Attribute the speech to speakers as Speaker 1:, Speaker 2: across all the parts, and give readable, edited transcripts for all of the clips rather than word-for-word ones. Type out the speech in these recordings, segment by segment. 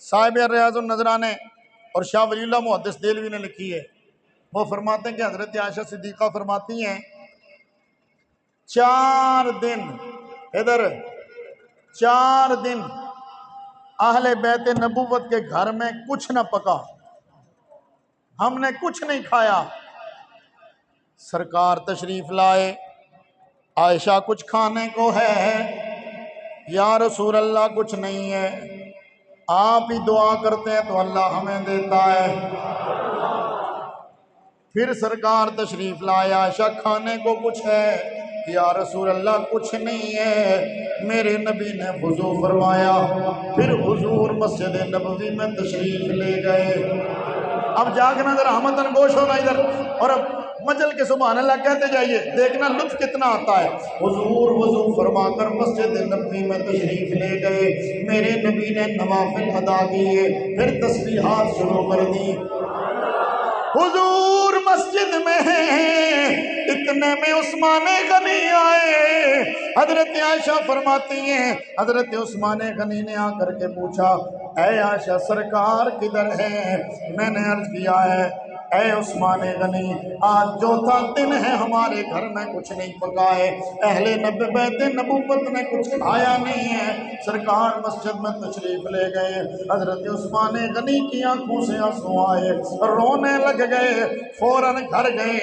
Speaker 1: صاحب ریاض النظرہ نے اور شاہ ولی اللہ محدث دہلوی نے لکھی ہے، وہ فرماتے ہیں کہ حضرت عائشہ صدیقہ فرماتی ہیں 4 دن ادھر 4 دن اہل بیت نبوت کے گھر میں کچھ نہ پکا، ہم نے کچھ نہیں کھایا۔ سرکار تشریف لائے، عائشہ کچھ کھانے کو ہے؟ یا رسول اللہ کچھ نہیں ہے۔ آپ ہی دعا کرتے ہیں تو اللہ ہمیں دیتا ہے۔ پھر سرکار تشریف لائے، عائشہ کھانے کو کچھ ہے؟ یا رسول اللہ کچھ نہیں ہے۔ میرے نبی نے وضو فرمایا، پھر حضور مسجد نبوی میں تشریف لے گئے۔ اب جاگنا ذرا ہمتن گوش ہونا ادھر، اور اب مجل کے سبحان اللہ کہتے جائیے، دیکھنا لطف کتنا آتا ہے۔ حضور وضو فرما کر مسجد نبوی میں تشریف لے گئے، میرے نبی نے نوافل ادا کیے، پھر تسبیحات شروع کر دی۔ حضور مسجد میں ہیں، اتنے میں عثمان غنی آئے۔ حضرت عائشہ فرماتی ہیں حضرت عثمان غنی نے آ کر کے پوچھا، اے عائشہ سرکار کدھر ہے؟ میں نے عرض کیا ہے اے عثمان غنی آج چوتھا دن ہے ہمارے گھر میں کچھ نہیں پکا ہے، اہل بیت نبوت نے کچھ کھایا نہیں ہے۔ سرکار مسجد میں تشریف لے گئے، حضرت عثمان غنی کی آنکھوں سے آنسو آئے، رونے لگ گئے، فوراً گھر گئے،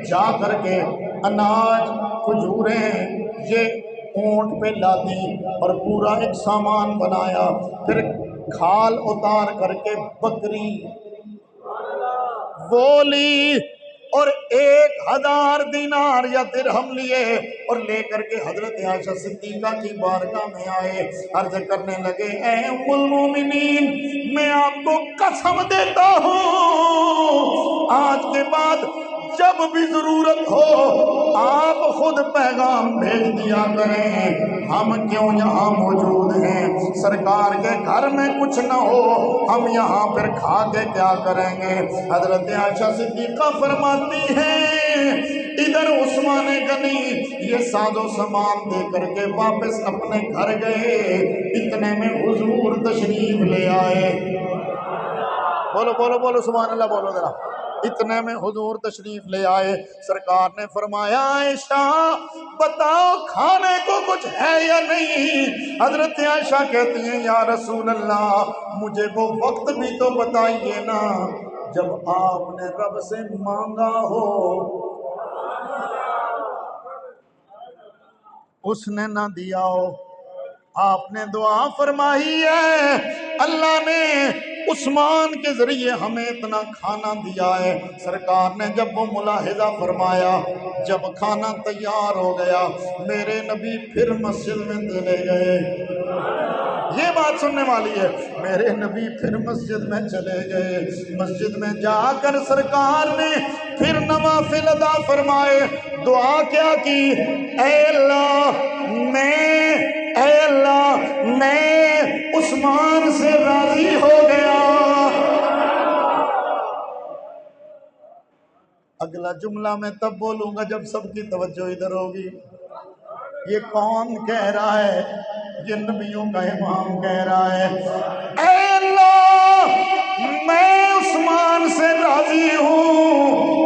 Speaker 1: جا کر کے اناج کھجوریں یہ اونٹ پہ لادی اور پورا ایک سامان بنایا، پھر کھال اتار کر کے بکری وہ لی اور 1000 دینار یا درہم لیے اور لے کر کے حضرت عائشہ صدیقہ کی بارگاہ میں آئے، عرض کرنے لگے اے ام المومنین میں آپ کو قسم دیتا ہوں آج کے بعد جب بھی ضرورت ہو آپ خود پیغام بھیج دیا کریں، ہم کیوں یہاں موجود ہیں؟ سرکار کے گھر میں کچھ نہ ہو ہم یہاں پھر کھا کے کیا کریں گے؟ حضرت عائشہ صدیقہ فرماتی ہیں ادھر عثمان غنی یہ ساز و سامان دے کر کے واپس اپنے گھر گئے، اتنے میں حضور تشریف لے آئے۔ بولو بولو بولو سبحان اللہ بولو ذرا۔ اتنے میں حضور تشریف لے آئے، سرکار نے فرمایا عائشہ بتاؤ کھانے کو کچھ ہے یا نہیں؟ حضرت عائشہ کہتی ہیں یا رسول اللہ مجھے وہ وقت بھی تو بتائیے نا جب آپ نے رب سے مانگا ہو، اس نے نہ دیا ہو۔ آپ نے دعا فرمائی ہے، اللہ نے عثمان کے ذریعے ہمیں اتنا کھانا دیا ہے۔ سرکار نے جب وہ ملاحظہ فرمایا، جب کھانا تیار ہو گیا میرے نبی پھر مسجد میں چلے گئے۔ یہ بات سننے والی ہے، میرے نبی پھر مسجد میں چلے گئے، مسجد میں جا کر سرکار نے پھر نوافل ادا فرمائے، دعا کیا کی، اے اللہ میں عثمان سے راضی ہو گیا۔ اگلا جملہ میں تب بولوں گا جب سب کی توجہ ادھر ہوگی۔ یہ کون کہہ رہا ہے؟ یہ نبیوں کا امام کہہ رہا ہے، اے اللہ میں عثمان سے راضی ہوں،